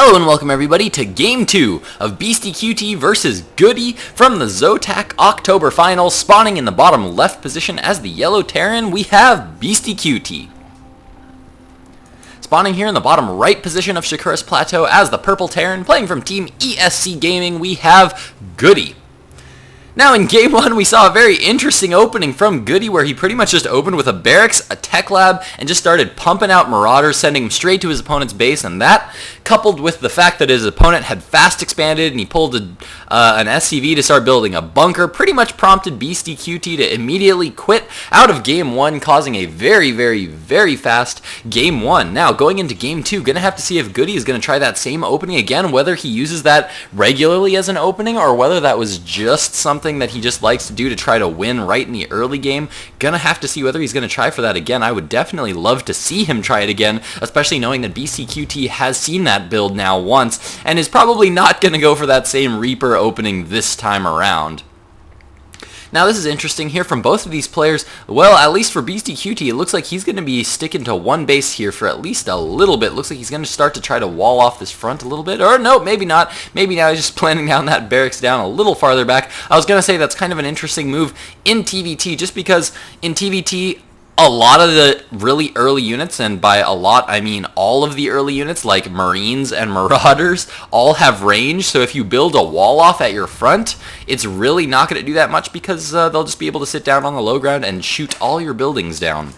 Hello and welcome everybody to Game 2 of Beastyqt versus GLiTCHReplays from the ZOTAC October Finals. Spawning in the bottom left position as the yellow Terran, we have Beastyqt. Spawning here in the bottom right position of Shakuras Plateau as the purple Terran, playing from Team ESC Gaming, we have GLiTCHReplays. Now in Game 1 we saw a very interesting opening from GLiTCHReplays where he pretty much just opened with a barracks, a tech lab, and just started pumping out marauders, sending him straight to his opponent's base, and that, coupled with the fact that his opponent had fast expanded and he pulled an SCV to start building a bunker, pretty much prompted Beastyqt to immediately quit out of Game 1, causing a very fast Game 1. Now going into Game 2, gonna have to see if GLiTCHReplays is gonna try that same opening again, whether he uses that regularly as an opening or whether that was just something that he just likes to do to try to win right in the early game. Gonna have to see whether he's gonna try for that again. I would definitely love to see him try it again, especially knowing that Beastyqt has seen that build now once and is probably not gonna go for that same Reaper opening this time around. Now this is interesting here from both of these players. Well, at least for Beastyqt, it looks like he's going to be sticking to one base here for at least a little bit. Looks like he's going to start to try to wall off this front a little bit. Or no, maybe not. Maybe now he's just planning down that barracks down a little farther back. I was going to say that's kind of an interesting move in TVT, just because in TVT, a lot of the really early units, and by a lot I mean all of the early units like Marines and Marauders, all have range. So if you build a wall off at your front, it's really not going to do that much because they'll just be able to sit down on the low ground and shoot all your buildings down.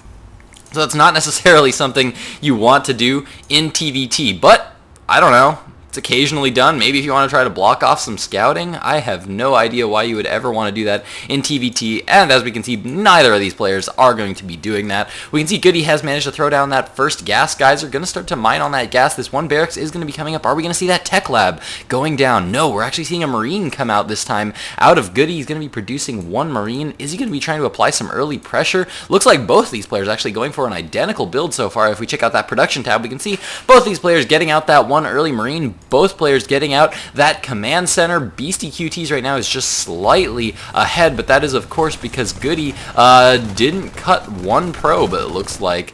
So that's not necessarily something you want to do in TVT, but I don't know. It's occasionally done. Maybe if you want to try to block off some scouting. I have no idea why you would ever want to do that in TVT, and as we can see, neither of these players are going to be doing that. We can see GLiTCHReplays has managed to throw down that first gas. Guys are going to start to mine on that gas. This one barracks is going to be coming up. Are we going to see that tech lab going down? No, we're actually seeing a Marine come out this time out of GLiTCHReplays. He's going to be producing one Marine. Is he going to be trying to apply some early pressure? Looks like both of these players actually going for an identical build so far. If we check out that production tab, we can see both these players getting out that one early Marine, both players getting out that command center. Beastyqt's right now is just slightly ahead, but that is of course because GLiTCHReplays didn't cut one pro, but it looks like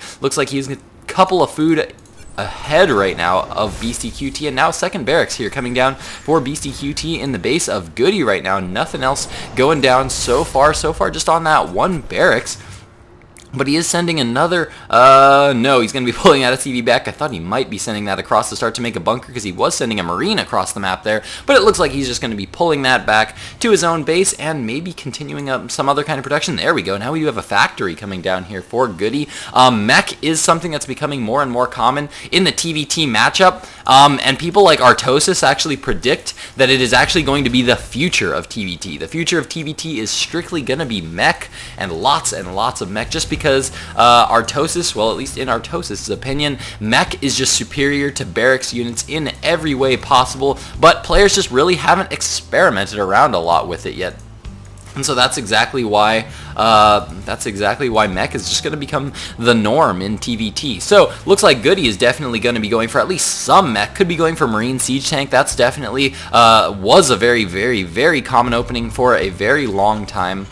he's a couple of food ahead right now of Beastyqt, and now second barracks here coming down for Beastyqt in the base of GLiTCHReplays right now. Nothing else going down so far just on that one barracks. But he is sending another, no, he's going to be pulling out a CV back. I thought he might be sending that across to start to make a bunker because he was sending a Marine across the map there. But it looks like he's just going to be pulling that back to his own base and maybe continuing up some other kind of production. There we go. Now we do have a factory coming down here for GLiTCHReplays. Mech is something that's becoming more and more common in the TVT matchup. And people like Artosis actually predict that it is actually going to be the future of TVT. The future of TVT is strictly going to be mech and lots of mech, just because Artosis, well, at least in Artosis' opinion, mech is just superior to barracks units in every way possible, but players just really haven't experimented around a lot with it yet. And so that's exactly why mech is just going to become the norm in TVT. So looks like GLiTCHReplays is definitely going to be going for at least some mech. Could be going for Marine Siege Tank. That's definitely was a very common opening for a very long time.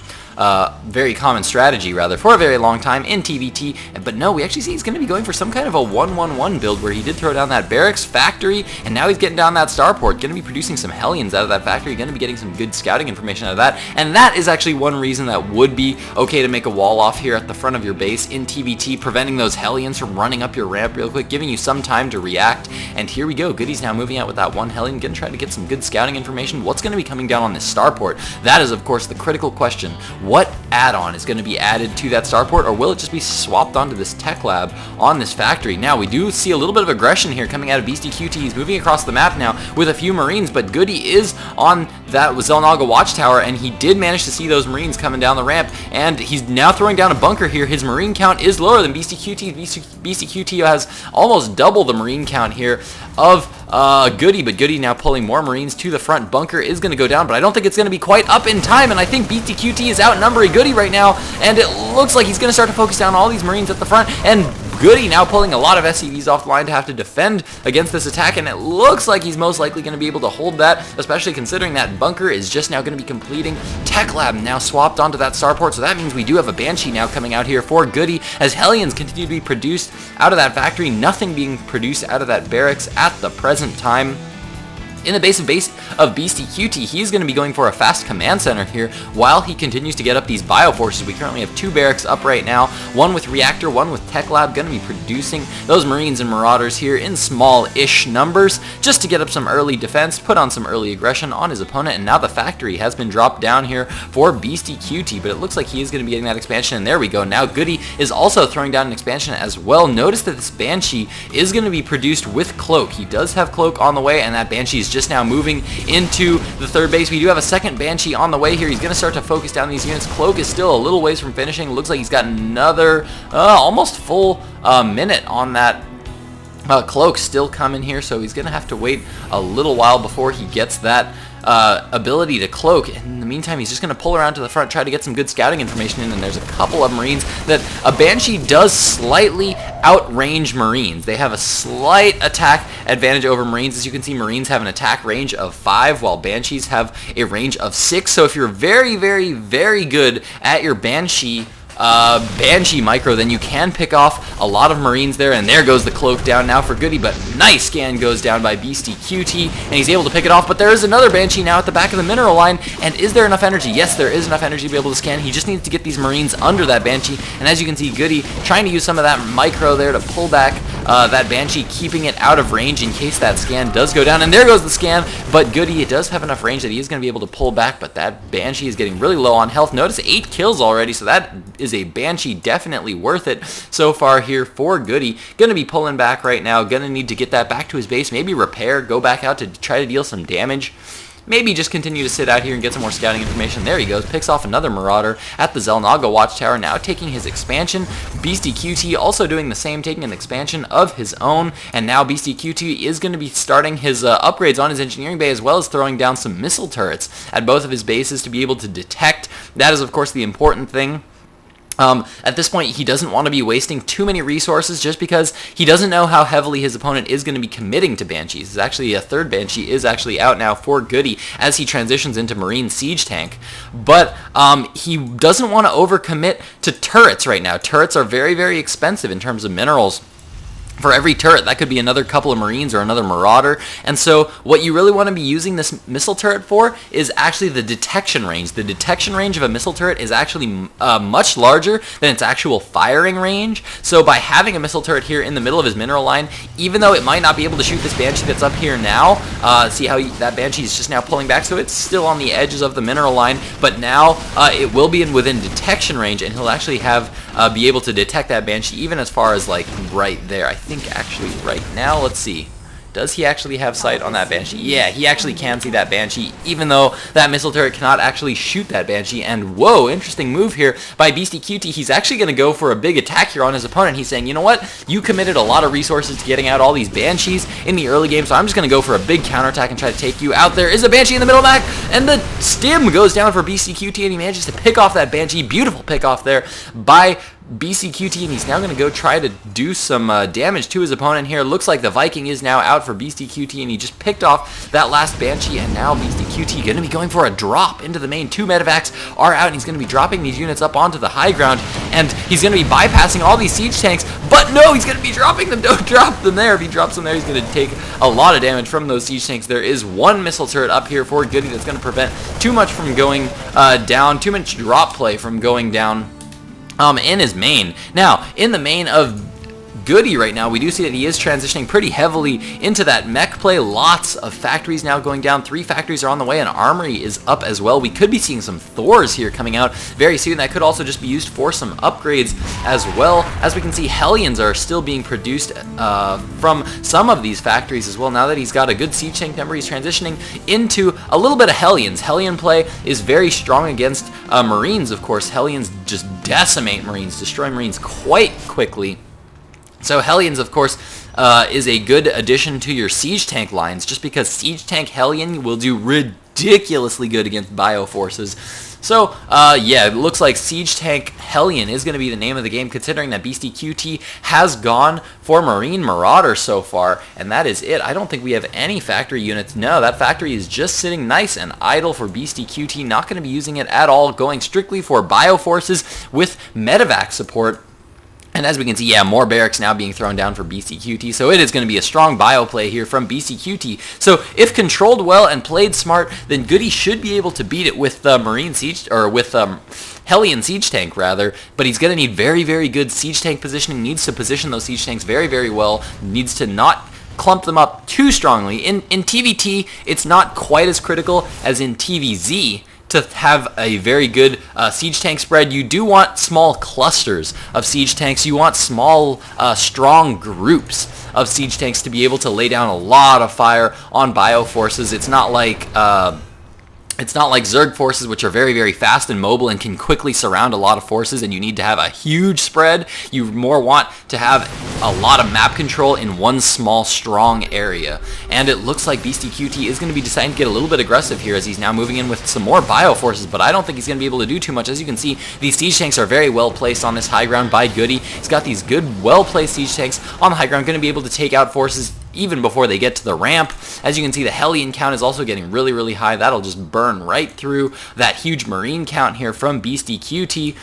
Very common strategy, rather, for a very long time in TVT. But no, we actually see he's going to be going for some kind of a 1-1-1 build where he did throw down that barracks factory, and now he's getting down that starport. Going to be producing some Hellions out of that factory. Going to be getting some good scouting information out of that. And that is actually one reason that would be okay to make a wall off here at the front of your base in TVT, preventing those Hellions from running up your ramp real quick, giving you some time to react. And here we go. GLiTCHReplays now moving out with that one Hellion, going to try to get some good scouting information. What's going to be coming down on this starport? That is, of course, the critical question. What add-on is going to be added to that starport, or will it just be swapped onto this tech lab on this factory? Now we do see a little bit of aggression here coming out of Beastyqt. He's moving across the map now with a few Marines, but GLiTCHReplays is on that Zelnaga watchtower, and he did manage to see those Marines coming down the ramp, and he's now throwing down a bunker here. His Marine count is lower than Beastyqt. Beastyqt has almost double the Marine count here of GLiTCHReplays, but GLiTCHReplays now pulling more Marines to the front. Bunker is going to go down, but I don't think it's going to be quite up in time, and I think Beastyqt is outnumbering GLiTCHReplays right now, and it looks like he's going to start to focus down all these Marines at the front, and GLiTCHGoOdy now pulling a lot of SCVs off the line to have to defend against this attack, and it looks like he's most likely going to be able to hold that, especially considering that bunker is just now going to be completing. Tech Lab now swapped onto that starport, so that means we do have a Banshee now coming out here for GLiTCHGoOdy as Hellions continue to be produced out of that factory, nothing being produced out of that barracks at the present time. In the base of Beastyqt, he's going to be going for a fast command center here while he continues to get up these bioforces. We currently have 2 barracks up right now, one with reactor, one with tech lab, going to be producing those marines and marauders here in small-ish numbers just to get up some early defense, put on some early aggression on his opponent, and now the factory has been dropped down here for Beastyqt, but it looks like he is going to be getting that expansion, and there we go. Now GLiTCHGoOdy is also throwing down an expansion as well. Notice that this Banshee is going to be produced with Cloak. He does have Cloak on the way, and that Banshee is just now moving into the third base. We do have a second Banshee on the way here. He's going to start to focus down these units. Cloak is still a little ways from finishing. Looks like he's got another almost full minute on that Cloak still coming here, so he's going to have to wait a little while before he gets that ability to cloak. In the meantime, he's just going to pull around to the front, try to get some good scouting information in, and there's a couple of Marines that a Banshee does slightly outrange Marines. They have a slight attack advantage over Marines. As you can see, Marines have an attack range of 5, while Banshees have a range of 6. So if you're very, very, very good at your Banshee micro, then you can pick off a lot of Marines there, and there goes the Cloak down now for GLiTCHGoOdy, but nice scan goes down by Beastyqt, and he's able to pick it off, but there is another Banshee now at the back of the mineral line, and is there enough energy? Yes, there is enough energy to be able to scan. He just needs to get these Marines under that Banshee, and as you can see, GLiTCHGoOdy trying to use some of that micro there to pull back that Banshee, keeping it out of range in case that scan does go down, and there goes the scan, but GLiTCHGoOdy, it does have enough range that he is going to be able to pull back, but that Banshee is getting really low on health. Notice 8 kills already, so that is a Banshee definitely worth it so far here for GLiTCHGoOdy. Gonna be pulling back right now, gonna need to get that back to his base, maybe repair, go back out to try to deal some damage. Maybe just continue to sit out here and get some more scouting information. There he goes, picks off another Marauder at the Xel'Naga Watchtower, now taking his expansion. Beastyqt also doing the same, taking an expansion of his own, and now Beastyqt is going to be starting his upgrades on his engineering bay, as well as throwing down some missile turrets at both of his bases to be able to detect. That is, of course, the important thing. At this point, he doesn't want to be wasting too many resources just because he doesn't know how heavily his opponent is going to be committing to Banshees. It's actually a third Banshee is actually out now for GLiTCHGoOdy as he transitions into Marine Siege Tank. But he doesn't want to overcommit to turrets right now. Turrets are very, very expensive in terms of minerals. For every turret, that could be another couple of Marines or another Marauder. And so what you really want to be using this missile turret for is actually the detection range. The detection range of a missile turret is actually much larger than its actual firing range. So by having a missile turret here in the middle of his mineral line, even though it might not be able to shoot this Banshee that's up here now, see how that Banshee is just now pulling back, so it's still on the edges of the mineral line, but now it will be within detection range, and he'll actually have be able to detect that Banshee even as far as like right there. I think actually right now, let's see. Does he actually have sight on that Banshee? Yeah, he actually can see that Banshee, even though that missile turret cannot actually shoot that Banshee. And whoa, interesting move here by Beastyqt. He's actually going to go for a big attack here on his opponent. He's saying, you know what? You committed a lot of resources to getting out all these Banshees in the early game, so I'm just going to go for a big counterattack and try to take you out. There is a Banshee in the middle back, and the stim goes down for Beastyqt, and he manages to pick off that Banshee. Beautiful pick off there by Beastyqt, and he's now going to go try to do some damage to his opponent here. Looks like the Viking is now out for Beastyqt, and he just picked off that last Banshee, and now Beastyqt going to be going for a drop into the main. 2 medevacs are out, and he's going to be dropping these units up onto the high ground, and he's going to be bypassing all these siege tanks, but no, he's going to be dropping them. Don't drop them there. If he drops them there, he's going to take a lot of damage from those siege tanks. There is one missile turret up here for GLiTCHGoOdy that's going to prevent too much from going down, too much drop play from going down in his main. Now, in the main of GLiTCHGoOdy right now, we do see that he is transitioning pretty heavily into that mech play. Lots of factories now going down. 3 factories are on the way, and Armory is up as well. We could be seeing some Thors here coming out very soon. That could also just be used for some upgrades as well. As we can see, Hellions are still being produced from some of these factories as well. Now that he's got a good siege tank number, he's transitioning into a little bit of Hellions. Hellion play is very strong against Marines, of course. Hellions just decimate Marines, destroy Marines quite quickly. So Hellions, of course, is a good addition to your siege tank lines, just because siege tank Hellion will do ridiculously good against bioforces. So, yeah, it looks like Siege Tank Hellion is going to be the name of the game, considering that Beastyqt has gone for Marine Marauder so far, and that is it. I don't think we have any factory units. No, that factory is just sitting nice and idle for Beastyqt, not going to be using it at all, going strictly for Bioforces with Medevac support. And as we can see, yeah, more barracks now being thrown down for Beastyqt, so it is going to be a strong bio play here from Beastyqt. So if controlled well and played smart, then Goody should be able to beat it with the Marine Siege, or with Hellion Siege Tank rather, but he's going to need very, very good Siege Tank positioning, needs to position those Siege Tanks very, very well, needs to not clump them up too strongly. In TVT, it's not quite as critical as in TVZ, to have a very good siege tank spread. You do want small clusters of siege tanks. You want small, strong groups of siege tanks to be able to lay down a lot of fire on bioforces. It's not like Zerg forces, which are very, very fast and mobile and can quickly surround a lot of forces, and you need to have a huge spread. You more want to have a lot of map control in one small, strong area. And it looks like Beastyqt is going to be deciding to get a little bit aggressive here as he's now moving in with some more bioforces, but I don't think he's going to be able to do too much. As you can see, these siege tanks are very well placed on this high ground by Goody. He's got these good, well-placed siege tanks on the high ground, going to be able to take out forces even before they get to the ramp. As you can see, the Hellion count is also getting really, really high. That'll just burn right through that huge Marine count here from Beastyqt.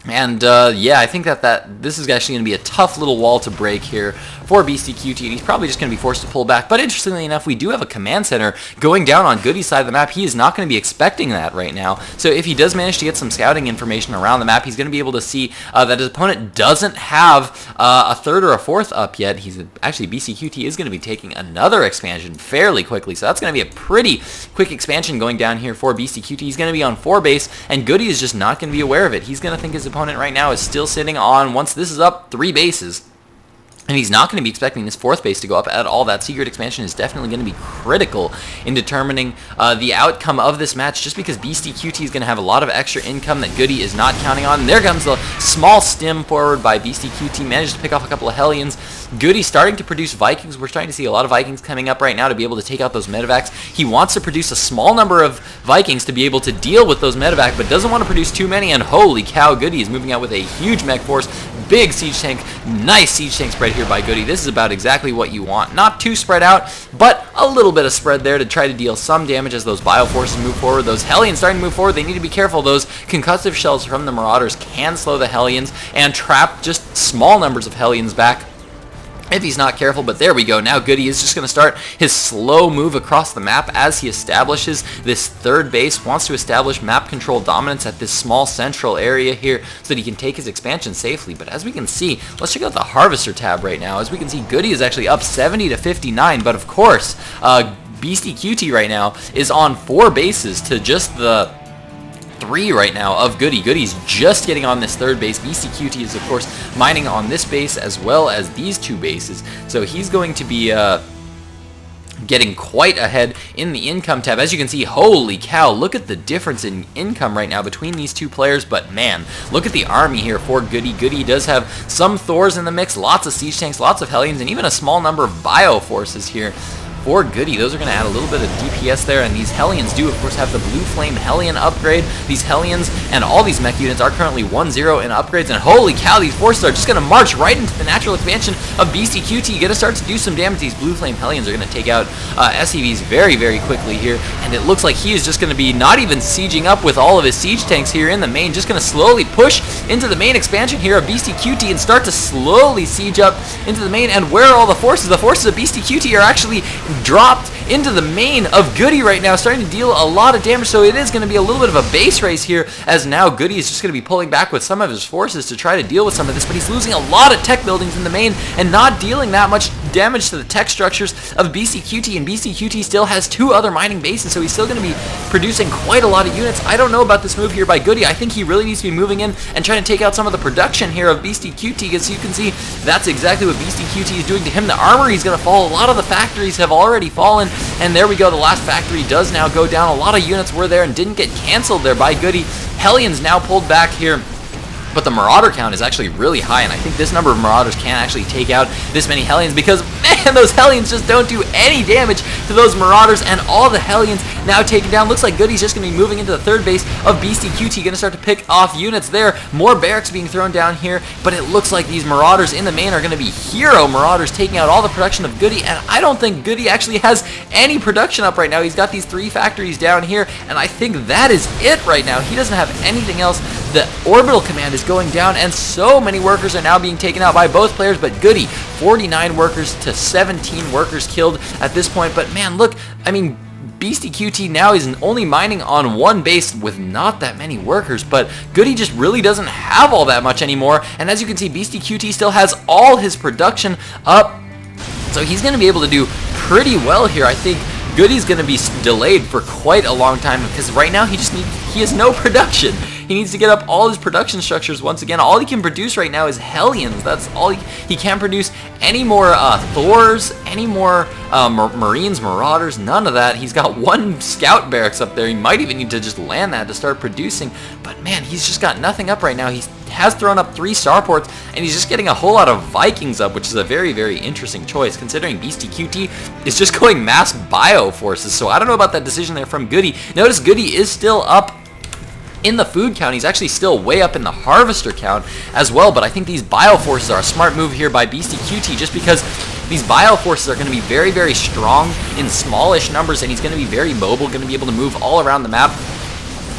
And yeah, I think that this is actually going to be a tough little wall to break here for Beastyqt, and he's probably just going to be forced to pull back. But interestingly enough, we do have a command center going down on Goody's side of the map. He is not going to be expecting that right now. So if he does manage to get some scouting information around the map, he's going to be able to see that his opponent doesn't have a third or a fourth up yet. Actually, Beastyqt is going to be taking another expansion fairly quickly, so that's going to be a pretty quick expansion going down here for Beastyqt. He's going to be on 4 base, and Goody is just not going to be aware of it. He's going to think his opponent right now is still sitting on, once this is up, 3 bases. And he's not going to be expecting this 4th base to go up at all. That secret expansion is definitely going to be critical in determining the outcome of this match, just because Beastyqt is going to have a lot of extra income that Goody is not counting on. And there comes the small stim forward by Beastyqt. Managed to pick off a couple of Hellions. Goody starting to produce Vikings. We're starting to see a lot of Vikings coming up right now to be able to take out those medevacs. He wants to produce a small number of Vikings to be able to deal with those medevac, but doesn't want to produce too many. And holy cow, Goody is moving out with a huge mech force. Big siege tank, nice siege tank spread here by Goody. This is about exactly what you want. Not too spread out, but a little bit of spread there to try to deal some damage as those bioforces move forward. Those Hellions starting to move forward. They need to be careful. Those concussive shells from the Marauders can slow the Hellions and trap just small numbers of Hellions back if he's not careful. But there we go. Now Goody is just going to start his slow move across the map as he establishes this 3rd base. Wants to establish map control dominance at this small central area here so that he can take his expansion safely. But as we can see, let's check out the Harvester tab right now. As we can see, Goody is actually up 70 to 59. But of course, Beastyqt right now is on 4 bases to just the 3 right now of Goody. Goody's just getting on this 3rd base. Beastyqt is, of course, mining on this base as well as these 2 bases. So he's going to be getting quite ahead in the income tab. As you can see, holy cow, look at the difference in income right now between these 2 players. But man, look at the army here for Goody. Goody does have some Thors in the mix, lots of siege tanks, lots of Hellions, and even a small number of bioforces here for Goody. Those are going to add a little bit of DPS there, and these Hellions do, of course, have the Blue Flame Hellion upgrade. These Hellions and all these mech units are currently 1-0 in upgrades, and holy cow, these forces are just going to march right into the natural expansion of Beastyqt. You're going to start to do some damage. These Blue Flame Hellions are going to take out SCVs very, very quickly here, and it looks like he is just going to be not even sieging up with all of his siege tanks here in the main, just going to slowly push into the main expansion here of Beastyqt and start to slowly siege up into the main. And where are all the forces? The forces of Beastyqt are actually dropped into the main of Goody right now, starting to deal a lot of damage. So it is going to be a little bit of a base race here, as now Goody is just going to be pulling back with some of his forces to try to deal with some of this, but he's losing a lot of tech buildings in the main and not dealing that much damage to the tech structures of Beastyqt, and Beastyqt still has 2 other mining bases, so he's still going to be producing quite a lot of units. I don't know about this move here by Goody. I think he really needs to be moving in and trying to take out some of the production here of Beastyqt. As you can see, that's exactly what Beastyqt is doing to him. The armory is going to fall. A lot of the factories have already fallen, and there we go. The last factory does now go down. A lot of units were there and didn't get canceled there by Goody. Hellions now pulled back here, but the Marauder count is actually really high, and I think this number of Marauders can't actually take out this many Hellions, because, man, those Hellions just don't do any damage to those Marauders, and all the Hellions now taken down. Looks like Goody's just going to be moving into the third base of Beastyqt, going to start to pick off units there. More barracks being thrown down here, but it looks like these Marauders in the main are going to be hero Marauders, taking out all the production of Goody, and I don't think Goody actually has any production up right now. He's got these 3 factories down here, and I think that is it right now. He doesn't have anything else. The orbital command is going down, and so many workers are now being taken out by both players, but Goody, 49 workers to 17 workers killed at this point. But man, look, I mean, Beastyqt now is only mining on 1 base with not that many workers, but Goody just really doesn't have all that much anymore, and as you can see, Beastyqt still has all his production up, so he's going to be able to do pretty well here. I think Goody's going to be delayed for quite a long time because right now he has no production. He needs to get up all his production structures once again. All he can produce right now is Hellions. That's all he can't produce any more Thors, any more Marines, Marauders, none of that. He's got 1 scout barracks up there. He might even need to just land that to start producing. But man, he's just got nothing up right now. He has thrown up 3 starports, and he's just getting a whole lot of Vikings up, which is a very, very interesting choice, considering Beastyqt is just going mass bio forces. So I don't know about that decision there from Goody. Notice Goody is still up in the food count. He's actually still way up in the harvester count as well, but I think these bio forces are a smart move here by Beastyqt, just because these bio forces are going to be very, very strong in smallish numbers, and he's going to be very mobile, going to be able to move all around the map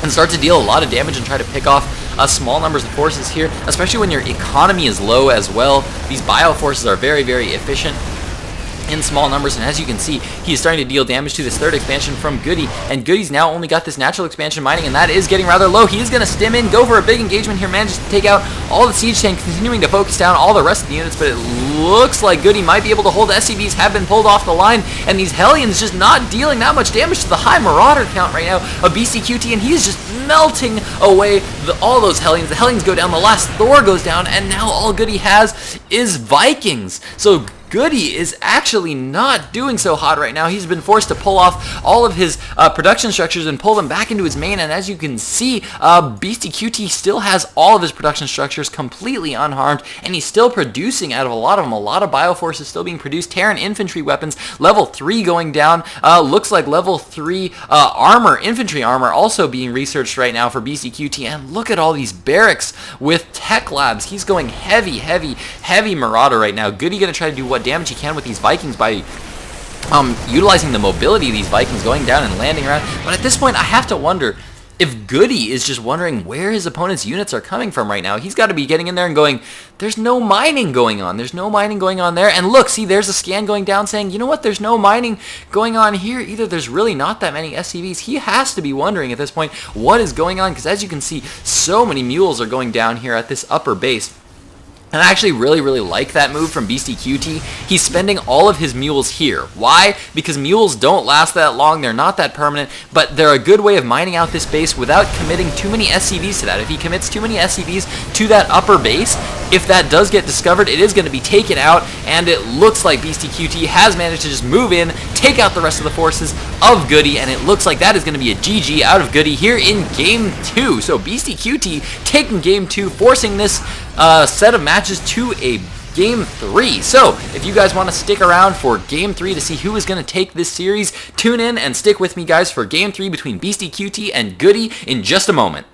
and start to deal a lot of damage and try to pick off small numbers of forces here, especially when your economy is low as well. These bio forces are very, very efficient in small numbers, and as you can see, he's starting to deal damage to this 3rd expansion from Goody, and Goody's now only got this natural expansion mining, and that is getting rather low. He is going to stim in, go for a big engagement here, manages to take out all the siege tanks, continuing to focus down all the rest of the units, but it looks like Goody might be able to hold. SCVs have been pulled off the line, and these Hellions just not dealing that much damage to the high Marauder count right now of Beastyqt, and he's just melting away all those Hellions. The Hellions go down, the last Thor goes down, and now all Goody has is Vikings. So Goody is actually not doing so hot right now. He's been forced to pull off all of his production structures and pull them back into his main, and as you can see, Beastyqt still has all of his production structures completely unharmed, and he's still producing out of a lot of them. A lot of bioforce is still being produced. Terran infantry weapons, level 3 going down. Looks like level 3 armor, infantry armor, also being researched right now for Beastyqt, and look at all these barracks with tech labs. He's going heavy, heavy, heavy Marauder right now. Goody going to try to do what damage he can with these Vikings by utilizing the mobility of these Vikings going down and landing around. But at this point, I have to wonder if Goody is just wondering where his opponent's units are coming from right now. He's got to be getting in there and going, there's no mining going on. There's no mining going on there. And look, see, there's a scan going down saying, you know what, there's no mining going on here either. There's really not that many SCVs. He has to be wondering at this point what is going on, because as you can see, so many mules are going down here at this upper base. And I actually really, really like that move from Beastyqt. He's spending all of his mules here. Why? Because mules don't last that long, they're not that permanent, but they're a good way of mining out this base without committing too many SCVs to that. If he commits too many SCVs to that upper base, if that does get discovered, it is going to be taken out, and it looks like Beastyqt has managed to just move in, take out the rest of the forces of Goody, and it looks like that is going to be a GG out of Goody here in Game 2. So Beastyqt taking Game 2, forcing this set of matches to a Game 3. So, if you guys want to stick around for Game 3 to see who is going to take this series, tune in and stick with me, guys, for Game 3 between Beastyqt and Goody in just a moment.